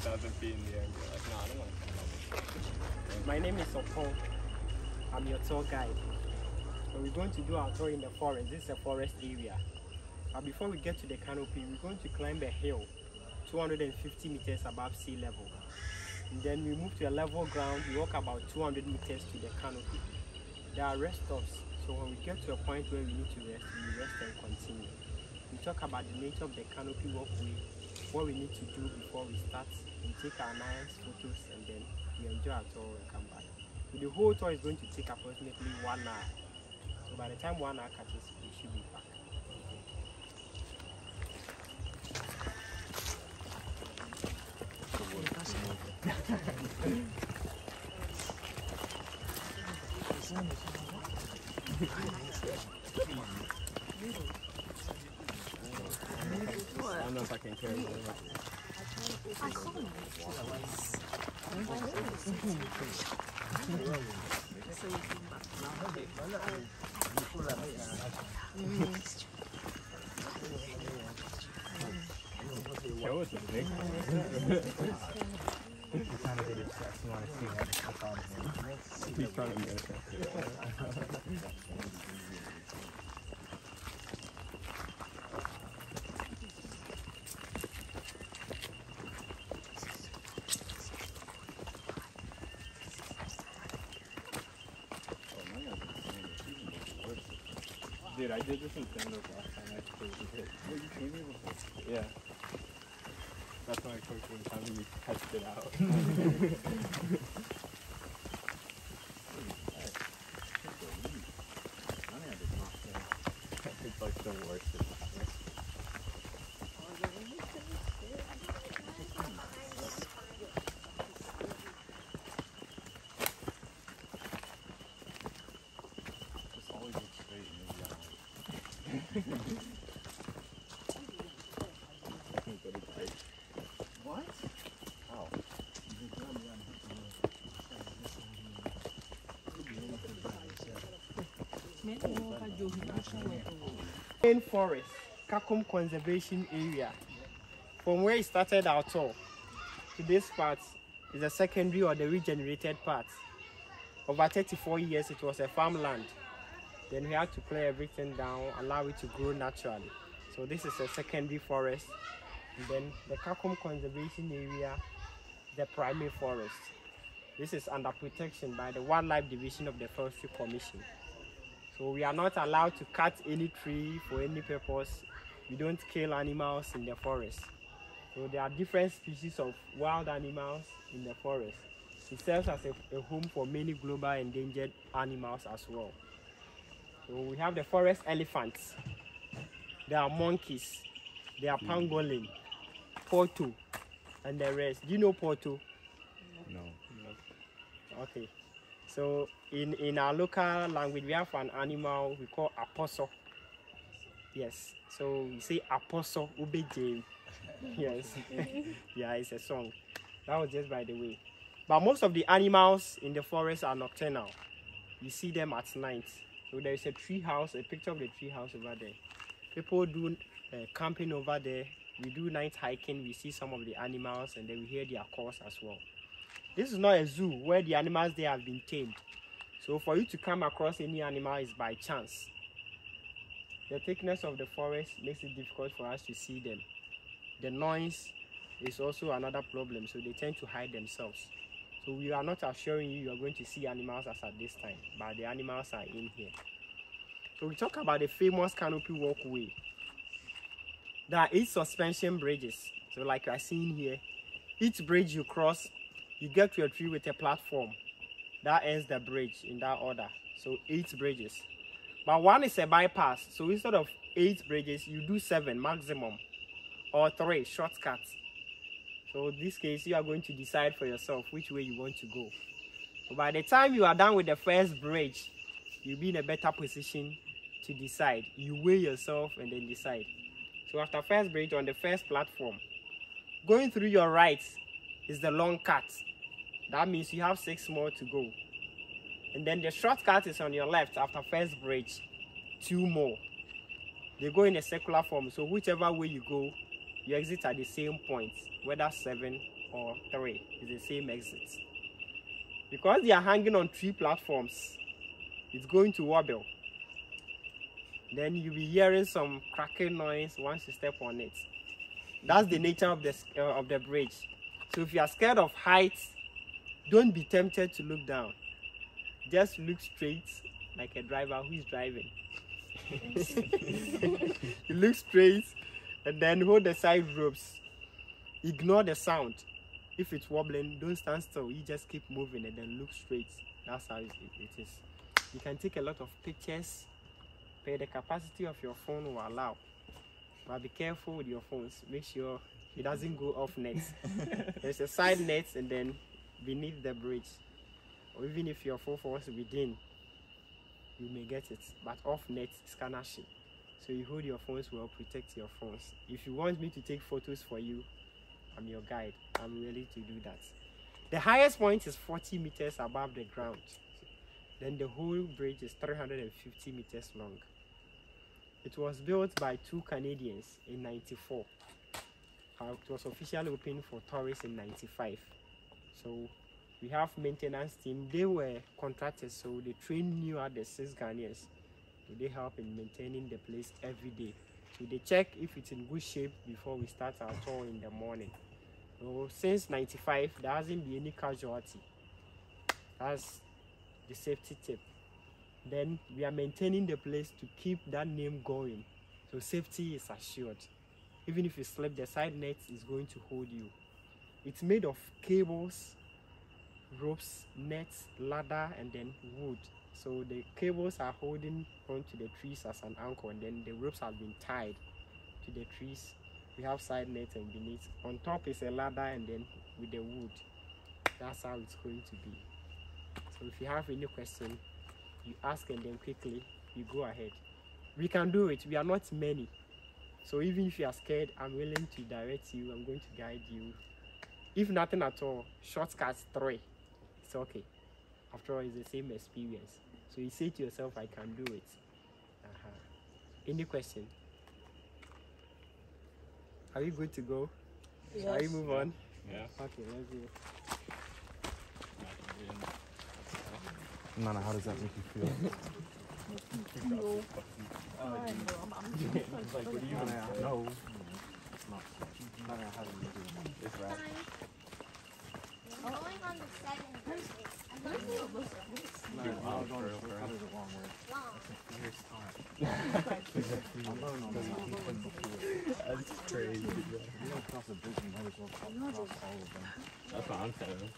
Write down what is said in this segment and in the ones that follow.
2,000 feet in the air and be like, no, I don't want to come up. My name is Opon. I'm your tour guide. So we're going to do our tour in the forest. This is a forest area. But before we get to the canopy, we're going to climb a hill 250 meters above sea level. And then we move to a level ground. We walk about 200 meters to the canopy. There are rest stops. So when we get to a point where we need to rest, we rest and continue. We talk about the nature of the canopy walkway, what we need to do before we start. We take our nice photos and then we enjoy our tour and come back. So the whole tour is going to take approximately 1 hour. So by the time 1 hour catches, we should be back. I don't know if I can carry it. Show us a big one. He's trying to be better. Dude, I did this in Denver last time. I totally hit. Well, you came here before? Yeah. That's why I coached one time and we tested it out. It's like the worst. Just always look straight and then What? Oh. Main forest, Kakum Conservation Area. From where it started our tour to this part is the secondary or the regenerated part. Over 34 years it was a farmland. Then we had to clear everything down, allow it to grow naturally. So this is a secondary forest. And then the Kakum Conservation Area, the primary forest. This is under protection by the Wildlife Division of the Forestry Commission. So we are not allowed to cut any tree for any purpose. We don't kill animals in the forest. So there are different species of wild animals in the forest. It serves as a home for many global endangered animals as well. So we have the forest elephants. There are monkeys. There are pangolin, porto, and the rest. Do you know porto? No. Okay. So in our local language, we have an animal we call aposo. Yes. So we say aposo ubeje. Yes. Yeah, it's a song. That was just by the way. But most of the animals in the forest are nocturnal. You see them at night. So there is a tree house, a picture of the tree house over there. People do camping over there. We do night hiking. We see some of the animals and then we hear their calls as well. This is not a zoo where the animals there have been tamed. So for you to come across any animal is by chance. The thickness of the forest makes it difficult for us to see them. The noise is also another problem, so they tend to hide themselves. So we are not assuring you are going to see animals as at this time, but the animals are in here. So we talk about the famous Canopy walkway. There are 8 suspension bridges. So like you are seeing here, each bridge you cross, you get to a tree with a platform. That ends the bridge in that order. So 8 bridges. But one is a bypass. So instead of 8 bridges, you do 7 maximum. Or 3 shortcuts. So in this case, you are going to decide for yourself which way you want to go. So by the time you are done with the first bridge, you'll be in a better position to decide. You weigh yourself and then decide. So after first bridge on the first platform, going through your right is the long cut. That means you have 6 more to go. And then the shortcut is on your left after first bridge, 2 more. They go in a circular form, so whichever way you go, you exit at the same point, whether 7 or 3 is the same exit. Because they are hanging on 3 platforms, it's going to wobble. Then you'll be hearing some cracking noise once you step on it. That's the nature of the bridge. So if you are scared of heights, don't be tempted to look down. Just look straight like a driver who is driving. You look straight and then hold the side ropes. Ignore the sound. If it's wobbling, don't stand still. You just keep moving and then look straight. That's how it is. You can take a lot of pictures, but the capacity of your phone will allow. But be careful with your phones. Make sure it doesn't go off net. There's a side net and then beneath the bridge. Or even if your phone falls within, you may get it. But off net is canopy. So you hold your phones well, protect your phones. If you want me to take photos for you, I'm your guide. I'm ready to do that. The highest point is 40 meters above the ground. Then the whole bridge is 350 meters long. It was built by 2 Canadians in 94. It was officially opened for tourists in 95. So we have maintenance team. They were contractors, so they trained new at the 6 Ghanaians. So they help in maintaining the place every day. So they check if it's in good shape before we start our tour in the morning. So since 95, there hasn't been any casualty. That's the safety tip. Then we are maintaining the place to keep that name going. So safety is assured. Even if you slip, the side net is going to hold you. It's made of cables, ropes, nets, ladder, and then wood. So the cables are holding onto the trees as an anchor, and then the ropes have been tied to the trees. We have side nets and beneath. On top is a ladder, and then with the wood. That's how it's going to be. So if you have any question, you ask and then quickly you go ahead. We can do it. We are not many. So even if you are scared, I'm willing to direct you. I'm going to guide you. If nothing at all, shortcuts 3. It's okay. After all, it's the same experience. So you say to yourself, I can do it. Any question? Are you good to go? Yes. Shall we move on? Yeah. Okay, let's do it. Nana, how does that make you feel? No. It's like, what do you want? No. It's not. I don't know how to do it. It's right. I'm going on the 7th birthday. I'm going to No, I was going to cut it the wrong way. long. Here's time. I'm going on the That's crazy. You don't cross a bridge, you might as well cross all of them. That's what I'm saying.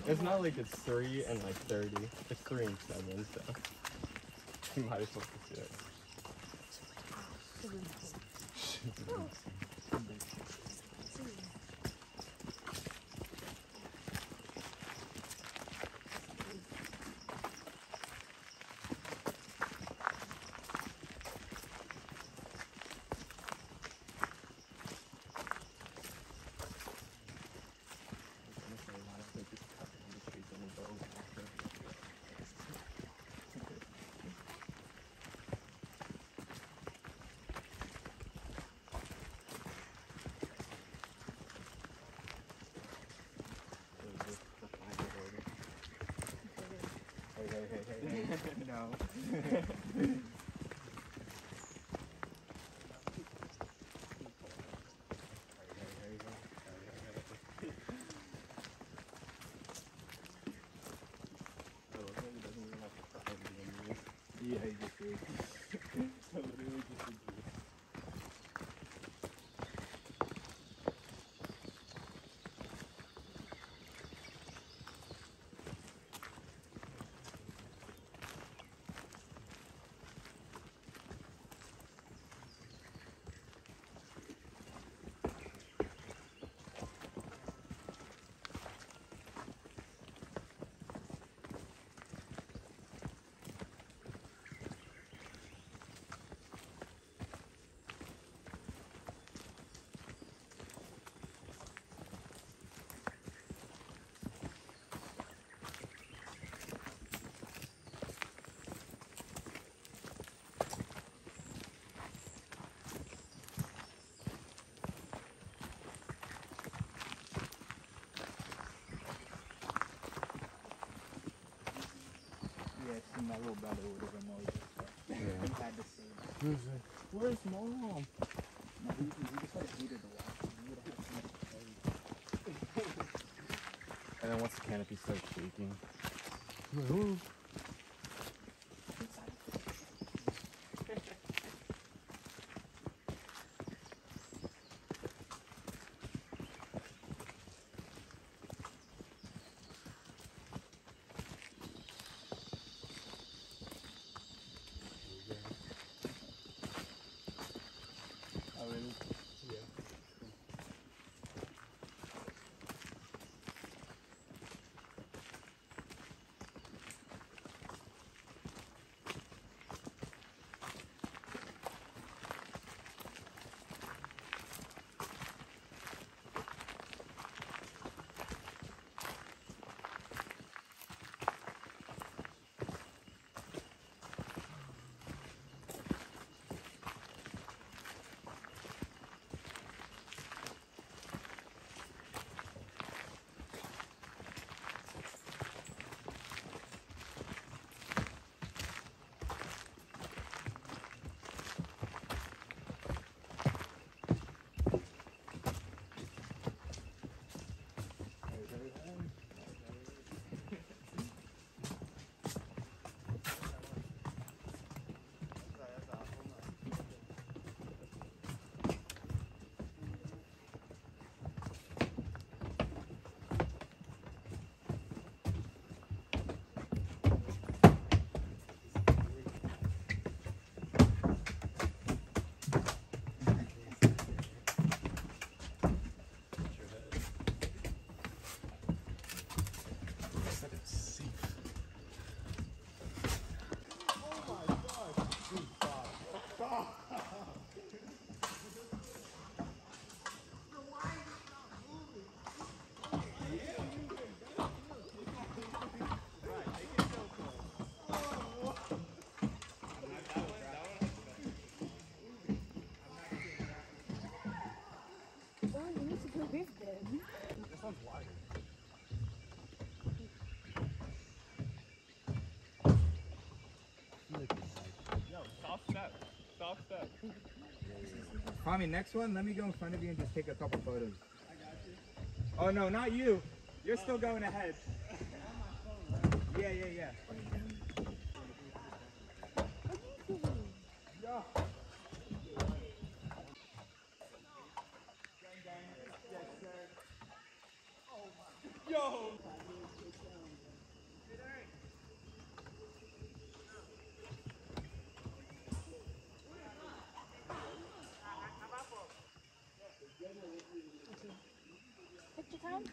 It's not like it's 3 and like 30. It's 3 and 7, so you might as well pursue it. Where's Mom? And then once the canopy starts shaking. Oh, really? Oh, you need to go with them. This one's wider. Yo, soft step. Soft step. Tommy, next one, let me go in front of you and just take a couple photos. I got you. Oh, no, not you. You're still going ahead. Yeah, yeah, yeah. Picture time?